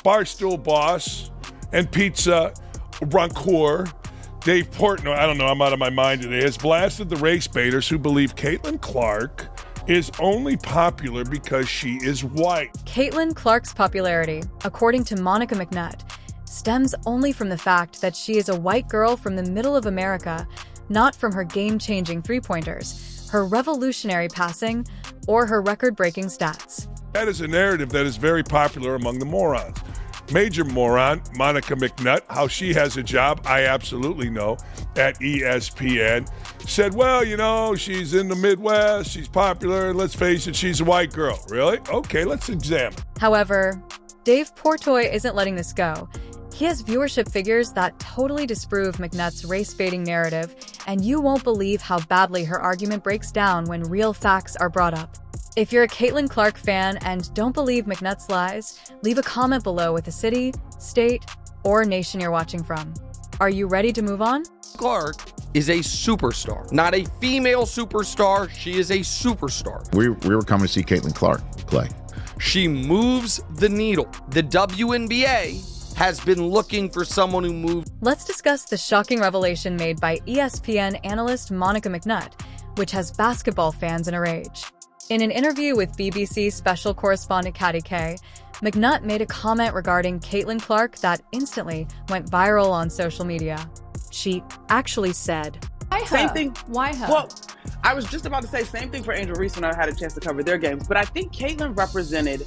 Barstool boss and pizza rancor, Dave Portnoy, I don't know, I'm out of my mind today, has blasted the race baiters who believe Caitlin Clark is only popular because she is white. Caitlin Clark's popularity, according to Monica McNutt, stems only from the fact that she is a white girl from the middle of America, not from her game-changing three-pointers, her revolutionary passing, or her record-breaking stats. That is a narrative that is very popular among the morons. Major moron, Monica McNutt, how she has a job, I absolutely know, at ESPN, said, well, you know, she's in the Midwest, she's popular, and let's face it, she's a white girl. Really? Okay, let's examine. However, Dave Portnoy isn't letting this go. He has viewership figures that totally disprove McNutt's race-baiting narrative, and you won't believe how badly her argument breaks down when real facts are brought up. If you're a Caitlin Clark fan and don't believe McNutt's lies, leave a comment below with the city, state, or nation you're watching from. Are you ready to move on? Clark is a superstar, not a female superstar. She is a superstar. We were coming to see Caitlin Clark play. She moves the needle. The WNBA has been looking for someone who moves. Let's discuss the shocking revelation made by ESPN analyst Monica McNutt, which has basketball fans in a rage. In an interview with BBC special correspondent Katie Kay, McNutt made a comment regarding Caitlin Clark that instantly went viral on social media. She actually said, Why her? Same thing. Why her? Well, I was just about to say same thing for Angel Reese when I had a chance to cover their games. But I think Caitlin represented,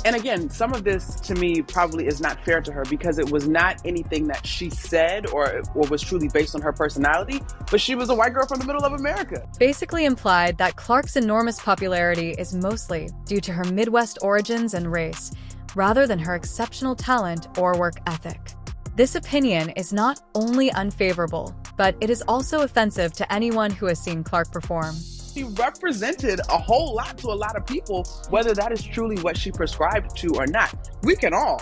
and again, some of this to me probably is not fair to her because it was not anything that she said or was truly based on her personality, but she was a white girl from the middle of America. Basically implied that Clark's enormous popularity is mostly due to her Midwest origins and race, rather than her exceptional talent or work ethic. This opinion is not only unfavorable, but it is also offensive to anyone who has seen Clark perform. She represented a whole lot to a lot of people, whether that is truly what she prescribed to or not. We can all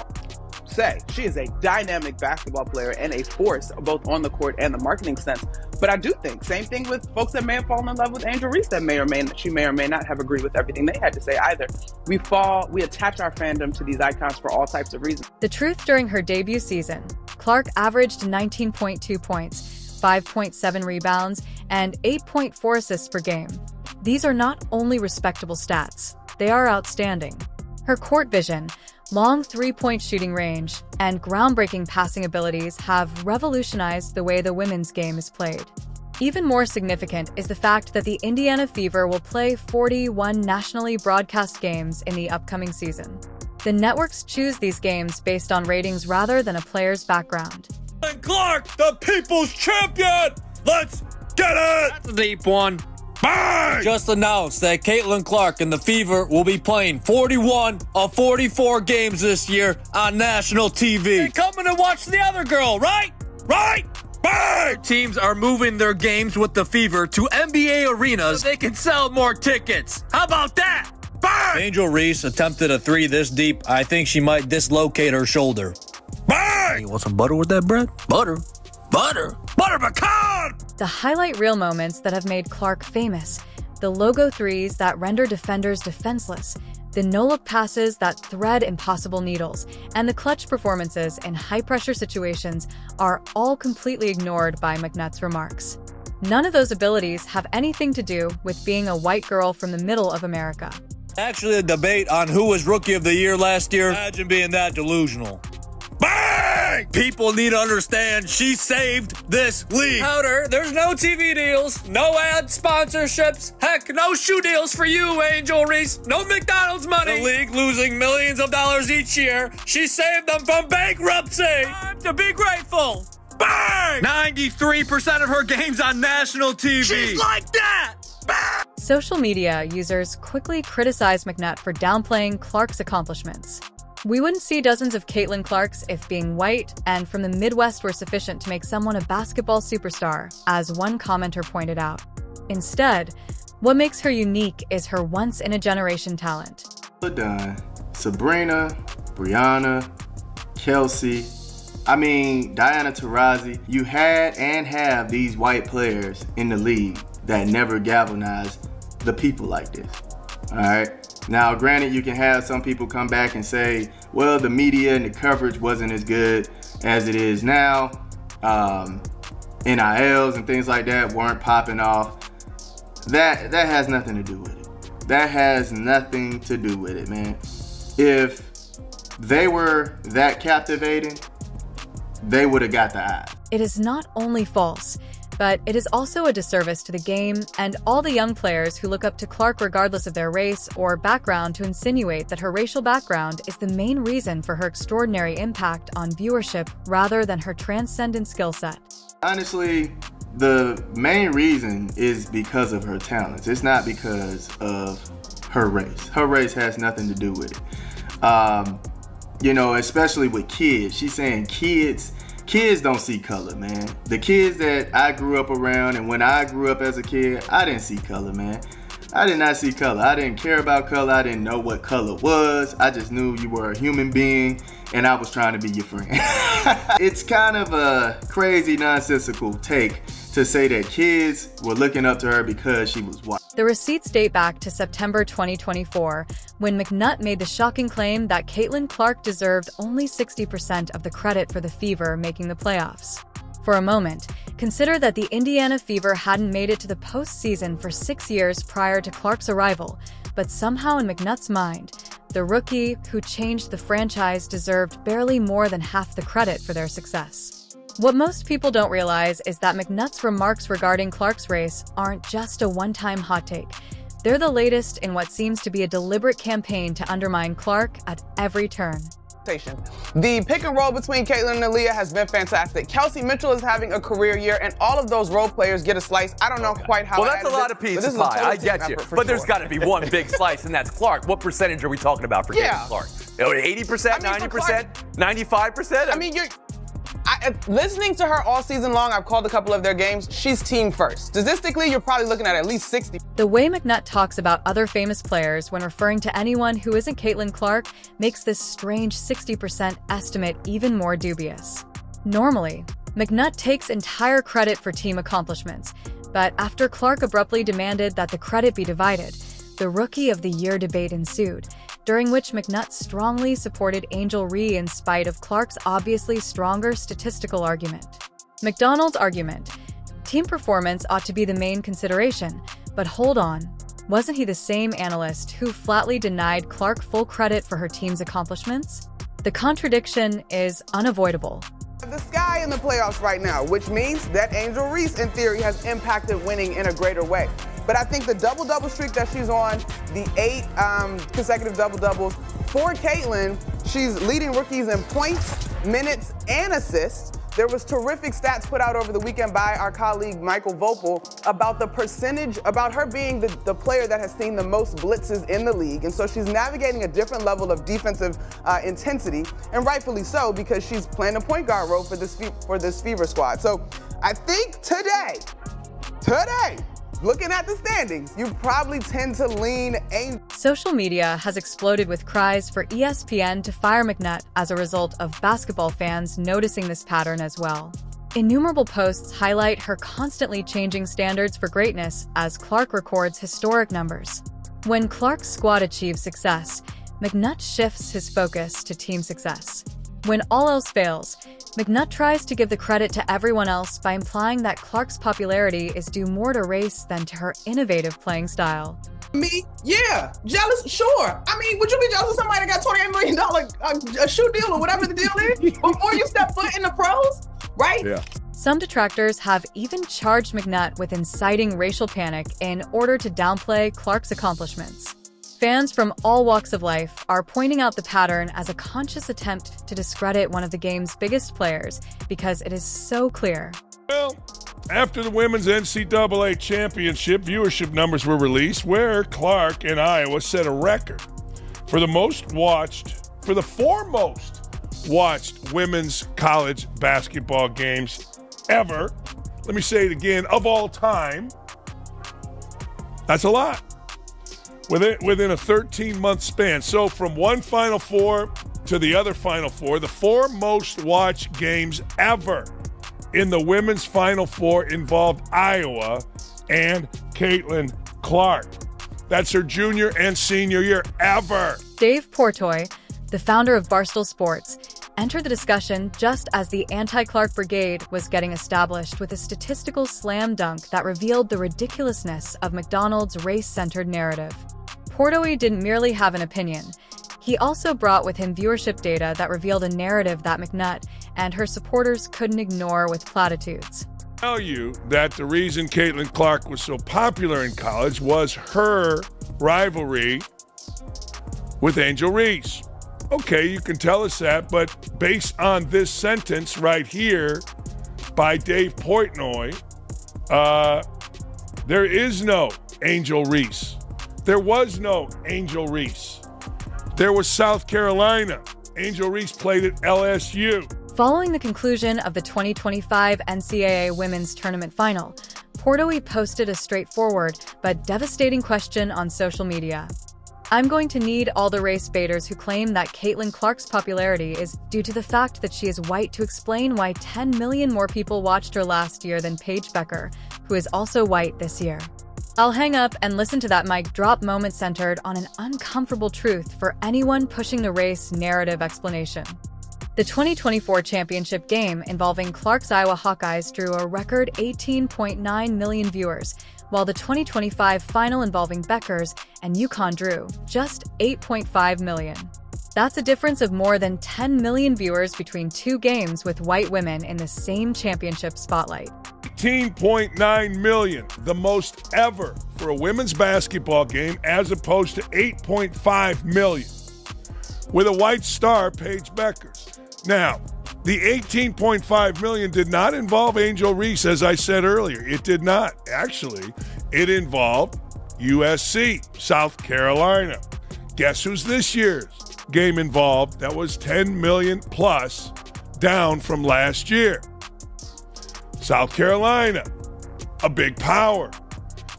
say she is a dynamic basketball player and a force both on the court and the marketing sense. But I do think, same thing with folks that may have fallen in love with Angel Reese that she may or may not have agreed with everything they had to say either. We attach our fandom to these icons for all types of reasons. The truth, during her debut season, Clark averaged 19.2 points, 5.7 rebounds, and 8.4 assists per game. These are not only respectable stats, they are outstanding. Her court vision, long three-point shooting range, and groundbreaking passing abilities have revolutionized the way the women's game is played. Even more significant is the fact that the Indiana Fever will play 41 nationally broadcast games in the upcoming season. The networks choose these games based on ratings rather than a player's background. And Clark, the people's champion! Let's get it! That's a deep one. Bang! Just announced that Caitlin Clark and the Fever will be playing 41 of 44 games this year on national TV. You're coming to watch the other girl, right? Right? Bang! Teams are moving their games with the Fever to NBA arenas so they can sell more tickets. How about that? Bang! Angel Reese attempted a three this deep. I think she might dislocate her shoulder. Bang! You want some butter with that bread? Butter. Butter. Butter pecan! The highlight reel moments that have made Clark famous, the logo threes that render defenders defenseless, the no-look passes that thread impossible needles, and the clutch performances in high-pressure situations are all completely ignored by McNutt's remarks. None of those abilities have anything to do with being a white girl from the middle of America. Actually, a debate on who was Rookie of the Year last year. Imagine being that delusional. Bang! People need to understand she saved this league. Powder, there's no TV deals, no ad sponsorships, heck, no shoe deals for you, Angel Reese, no McDonald's money. The league losing millions of dollars each year. She saved them from bankruptcy. Time to be grateful. Bang! 93% of her games on national TV. She's like that! Bang! Social media users quickly criticize McNutt for downplaying Clark's accomplishments. We wouldn't see dozens of Caitlin Clarks if being white and from the Midwest were sufficient to make someone a basketball superstar, as one commenter pointed out. Instead, what makes her unique is her once-in-a-generation talent. LaDon, Sabrina, Brianna, Kelsey, Diana Taurasi. You had and have these white players in the league that never galvanized the people like this. All right? Now, granted, you can have some people come back and say, well, the media and the coverage wasn't as good as it is now. NILs and things like that weren't popping off. That has nothing to do with it. That has nothing to do with it, man. If they were that captivating, they would have got the eye. It is not only false, but it is also a disservice to the game and all the young players who look up to Clark regardless of their race or background to insinuate that her racial background is the main reason for her extraordinary impact on viewership rather than her transcendent skill set. Honestly, the main reason is because of her talents. It's not because of her race. Her race has nothing to do with it. You know, especially with kids. She's saying kids don't see color, man. The kids that I grew up around, and when I grew up as a kid, I didn't see color, man. I did not see color. I didn't care about color. I didn't know what color was. I just knew you were a human being, and I was trying to be your friend. It's kind of a crazy, nonsensical take to say that kids were looking up to her because she was white. The receipts date back to September 2024, when McNutt made the shocking claim that Caitlin Clark deserved only 60% of the credit for the Fever making the playoffs. For a moment, consider that the Indiana Fever hadn't made it to the postseason for 6 years prior to Clark's arrival, but somehow in McNutt's mind, the rookie who changed the franchise deserved barely more than half the credit for their success. What most people don't realize is that McNutt's remarks regarding Clark's race aren't just a one-time hot take. They're the latest in what seems to be a deliberate campaign to undermine Clark at every turn. The pick and roll between Caitlin and Aaliyah has been fantastic. Kelsey Mitchell is having a career year, and all of those role players get a slice. I don't know quite how. Well, that's a lot of pizza pie. I get you. But there's got to be one big slice, and that's Clark. What percentage are we talking about for Caitlin Clark? 80%, 90%, 95%? I mean, listening to her all season long, I've called a couple of their games. She's team first. Statistically, you're probably looking at least 60. The way McNutt talks about other famous players when referring to anyone who isn't Caitlin Clark makes this strange 60% estimate even more dubious. Normally, McNutt takes entire credit for team accomplishments, but after Clark abruptly demanded that the credit be divided, the Rookie of the Year debate ensued, during which McNutt strongly supported Angel Ree in spite of Clark's obviously stronger statistical argument. McDonald's argument: team performance ought to be the main consideration, but hold on, wasn't he the same analyst who flatly denied Clark full credit for her team's accomplishments? The contradiction is unavoidable. The sky in the playoffs right now, which means that Angel Reese, in theory, has impacted winning in a greater way. But I think the double-double streak that she's on, the 8 consecutive double-doubles, for Caitlin, she's leading rookies in points, minutes, and assists. There was terrific stats put out over the weekend by our colleague Michael Vopel about the percentage, about her being the player that has seen the most blitzes in the league. And so she's navigating a different level of defensive intensity, and rightfully so, because she's playing a point guard role for this Fever squad. So I think today, looking at the standings, you probably tend to lean Angel. Social media has exploded with cries for ESPN to fire McNutt as a result of basketball fans noticing this pattern as well. Innumerable posts highlight her constantly changing standards for greatness as Clark records historic numbers. When Clark's squad achieves success, McNutt shifts his focus to team success. When all else fails, McNutt tries to give the credit to everyone else by implying that Clark's popularity is due more to race than to her innovative playing style. Me? Yeah. Jealous? Sure. I mean, would you be jealous of somebody that got $28 million a shoe deal or whatever the deal is before you step foot in the pros? Right? Yeah. Some detractors have even charged McNutt with inciting racial panic in order to downplay Clark's accomplishments. Fans from all walks of life are pointing out the pattern as a conscious attempt to discredit one of the game's biggest players because it is so clear. Well, after the women's NCAA championship, viewership numbers were released where Clark in Iowa set a record for the four most watched women's college basketball games ever. Let me say it again, of all time. That's a lot. Within a 13-month span. So from one Final Four to the other Final Four, the four most watched games ever in the women's Final Four involved Iowa and Caitlin Clark. That's her junior and senior year ever. Dave Portnoy, the founder of Barstool Sports, entered the discussion just as the anti-Clark brigade was getting established with a statistical slam dunk that revealed the ridiculousness of McDonald's race-centered narrative. Portnoy didn't merely have an opinion. He also brought with him viewership data that revealed a narrative that McNutt and her supporters couldn't ignore with platitudes. Tell you that the reason Caitlin Clark was so popular in college was her rivalry with Angel Reese. Okay, you can tell us that, but based on this sentence right here by Dave Portnoy, there is no Angel Reese. There was no Angel Reese. There was South Carolina. Angel Reese played at LSU. Following the conclusion of the 2025 NCAA Women's Tournament Final, Portnoy posted a straightforward but devastating question on social media. I'm going to need all the race baiters who claim that Caitlin Clark's popularity is due to the fact that she is white to explain why 10 million more people watched her last year than Paige Becker, who is also white this year. I'll hang up and listen to that mic drop moment centered on an uncomfortable truth for anyone pushing the race narrative explanation. The 2024 championship game involving Clark's Iowa Hawkeyes drew a record 18.9 million viewers, while the 2025 final involving Becker's and UConn drew just 8.5 million. That's a difference of more than 10 million viewers between two games with white women in the same championship spotlight. 18.9 million, the most ever for a women's basketball game, as opposed to 8.5 million with a white star, Paige Beckers. Now, the 18.5 million did not involve Angel Reese, as I said earlier. It did not. Actually, it involved USC, South Carolina. Guess who's this year's game involved? That was 10 million plus, down from last year. South Carolina, a big power.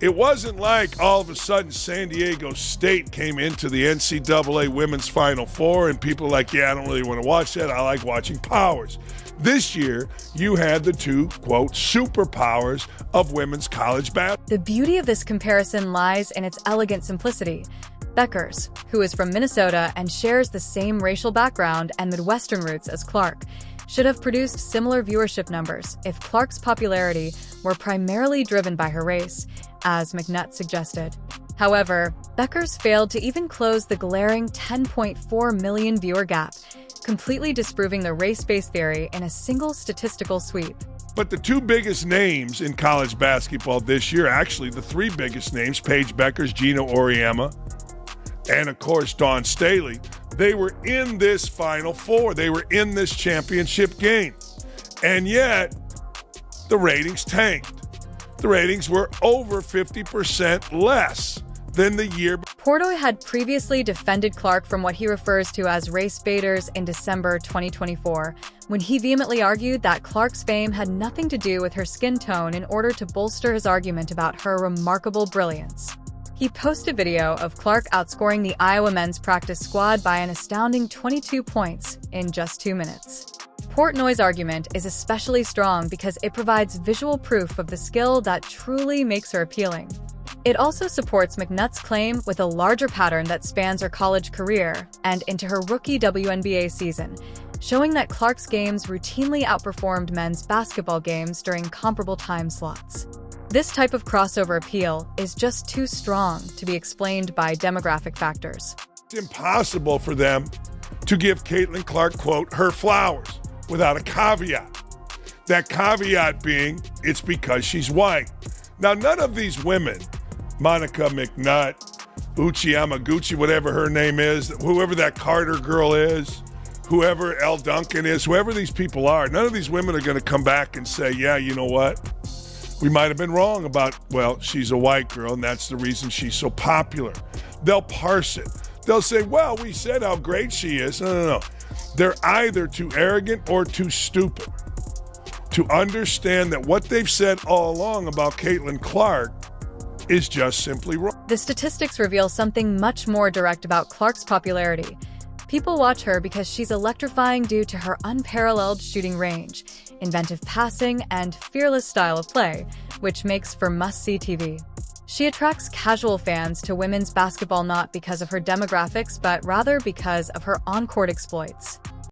It wasn't like all of a sudden San Diego State came into the NCAA Women's Final Four and people are like, yeah, I don't really want to watch that. I like watching powers. This year, you had the two, quote, superpowers of women's college basketball. The beauty of this comparison lies in its elegant simplicity. Beckers, who is from Minnesota and shares the same racial background and Midwestern roots as Clark, should have produced similar viewership numbers if Clark's popularity were primarily driven by her race, as McNutt suggested. However, Beckers failed to even close the glaring 10.4 million viewer gap, completely disproving the race-based theory in a single statistical sweep. But the two biggest names in college basketball this year, actually the three biggest names, Paige Beckers, Gino Auriemma, and of course Dawn Staley, they were in this Final Four. They were in this championship game. And yet, the ratings tanked. The ratings were over 50% less than the year. Portnoy had previously defended Clark from what he refers to as race baiters in December 2024, when he vehemently argued that Clark's fame had nothing to do with her skin tone in order to bolster his argument about her remarkable brilliance. He posted a video of Clark outscoring the Iowa men's practice squad by an astounding 22 points in just 2 minutes. Portnoy's argument is especially strong because it provides visual proof of the skill that truly makes her appealing. It also supports McNutt's claim with a larger pattern that spans her college career and into her rookie WNBA season, showing that Clark's games routinely outperformed men's basketball games during comparable time slots. This type of crossover appeal is just too strong to be explained by demographic factors. It's impossible for them to give Caitlin Clark, quote, her flowers without a caveat. That caveat being, it's because she's white. Now, none of these women, Monica McNutt, Uchi Yamaguchi, whatever her name is, whoever that Carter girl is, whoever Elle Duncan is, whoever these people are, none of these women are going to come back and say, yeah, you know what? We might have been wrong about, well, she's a white girl and that's the reason she's so popular. They'll parse it. They'll say, well, we said how great she is. No. They're either too arrogant or too stupid to understand that what they've said all along about Caitlin Clark is just simply wrong. The statistics reveal something much more direct about Clark's popularity. People watch her because she's electrifying due to her unparalleled shooting range, inventive passing, and fearless style of play, which makes for must-see TV. She attracts casual fans to women's basketball not because of her demographics but rather because of her on-court exploits.